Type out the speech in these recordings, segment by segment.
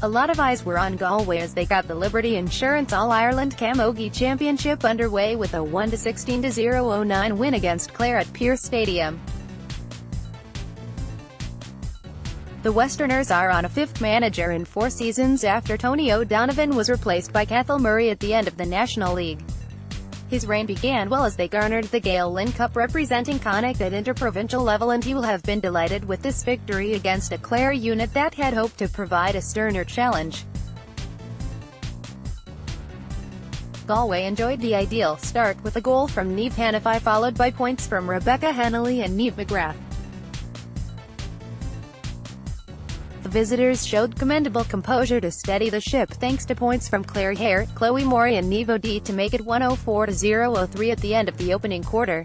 A lot of eyes were on Galway as they got the Liberty Insurance All-Ireland Camogie Championship underway with a 1-16-0-09 win against Clare at Pearse Stadium. The Westerners are on a fifth manager in 4 seasons after Tony O'Donovan was replaced by Cathal Murray at the end of the National League. His reign began well as they garnered the Gael Linn Cup representing Connacht at interprovincial level, and he will have been delighted with this victory against a Clare unit that had hoped to provide a sterner challenge. Galway enjoyed the ideal start with a goal from Niamh Hanify followed by points from Rebecca Hennelly and Niamh McGrath. The visitors showed commendable composure to steady the ship thanks to points from Clare Hare, Chloe Morey and Niamh O'Dea to make it 104-0-03 at the end of the opening quarter.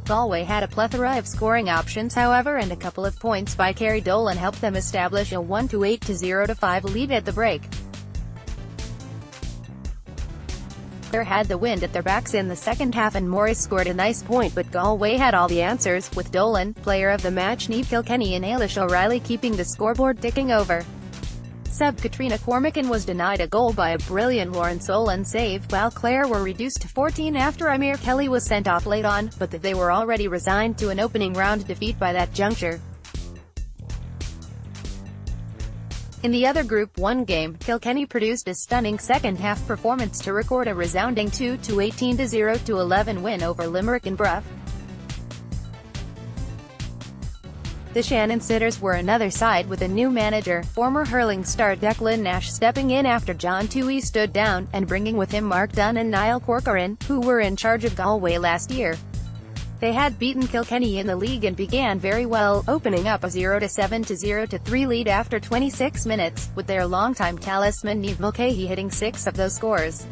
Galway had a plethora of scoring options however, and a couple of points by Kerry Dolan helped them establish a 1-8-0-5 lead at the break. Clare had the wind at their backs in the second half and Morey scored a nice point, but Galway had all the answers, with Dolan, player of the match Niamh Kilkenny and Ailish O'Reilly keeping the scoreboard ticking over. Sub Katrina Cormacan was denied a goal by a brilliant Lauren Solon save, while Clare were reduced to 14 after Amir Kelly was sent off late on, but they were already resigned to an opening round defeat by that juncture. In the other Group 1 game, Kilkenny produced a stunning second-half performance to record a resounding 2-18-0-11 win over Limerick and Bruff. The Shannon Sitters were another side with a new manager, former hurling star Declan Nash stepping in after John Toohey stood down, and bringing with him Mark Dunn and Niall Corcoran, who were in charge of Galway last year. They had beaten Kilkenny in the league and began very well, opening up a 0-7-0-3 lead after 26 minutes, with their longtime talisman Niamh Mulcahy hitting 6 of those scores.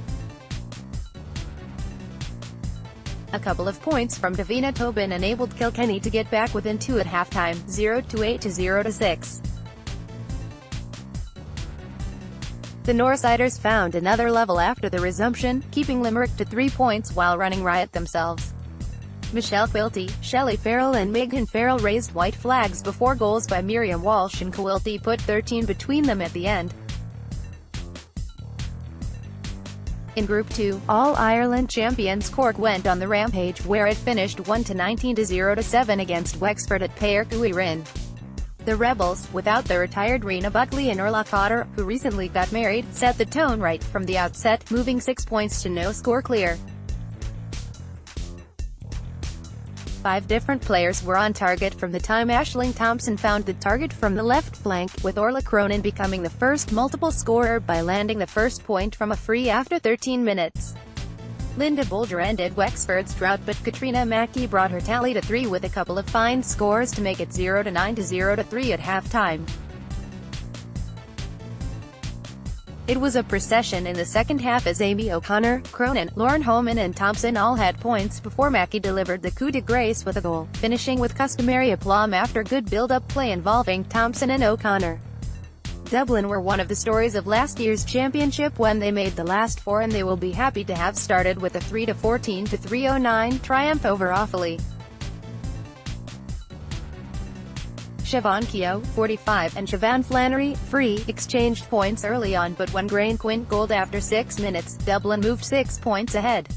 A couple of points from Davina Tobin enabled Kilkenny to get back within 2 at halftime, 0-8-0-6. The Northsiders found another level after the resumption, keeping Limerick to 3 points while running riot themselves. Michelle Quilty, Shelley Farrell and Megan Farrell raised white flags before goals by Miriam Walsh and Quilty put 13 between them at the end. In Group 2, All-Ireland champions Cork went on the rampage where it finished 1-19-0-7 against Wexford at Páirc Uí Rinn. The Rebels, without the retired Rena Buckley and Orla Cotter, who recently got married, set the tone right from the outset, moving 6 points to no score clear. 5 different players were on target from the time Aisling Thompson found the target from the left flank, with Orla Cronin becoming the first multiple scorer by landing the first point from a free after 13 minutes. Linda Bolger ended Wexford's drought, but Katrina Mackey brought her tally to 3 with a couple of fine scores to make it 0-9-0-3 at halftime. It was a procession in the second half as Amy O'Connor, Cronin, Lauren Homan and Thompson all had points before Mackey delivered the coup de grace with a goal, finishing with customary aplomb after good build-up play involving Thompson and O'Connor. Dublin were one of the stories of last year's championship when they made the last 4, and they will be happy to have started with a 3-14-3-09 triumph over Offaly. Siobhan Keogh, 45, and Siobhan Flannery, free, exchanged points early on, but when Grain Quint goaled after 6 minutes, Dublin moved 6 points ahead.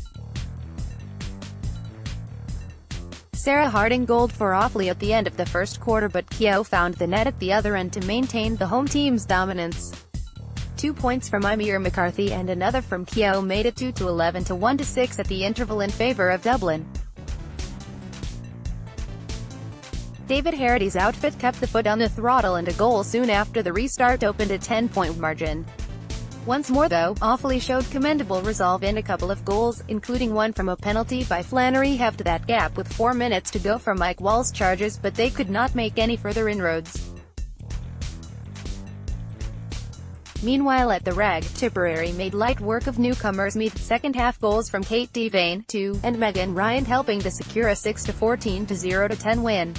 Sarah Harding goaled for Offaly at the end of the first quarter, but Keogh found the net at the other end to maintain the home team's dominance. 2 points from Amir McCarthy and another from Keogh made it 2-11 to 1-6 at the interval in favour of Dublin. David Harady's outfit kept the foot on the throttle, and a goal soon after the restart opened a 10-point margin. Once more though, Offaly showed commendable resolve, and a couple of goals, including one from a penalty by Flannery, halved that gap with 4 minutes to go for Mike Wall's Chargers, but they could not make any further inroads. Meanwhile at the Rag, Tipperary made light work of newcomers Meath, second-half goals from Kate Devane, 2, and Megan Ryan helping to secure a 6-14-0-10 win.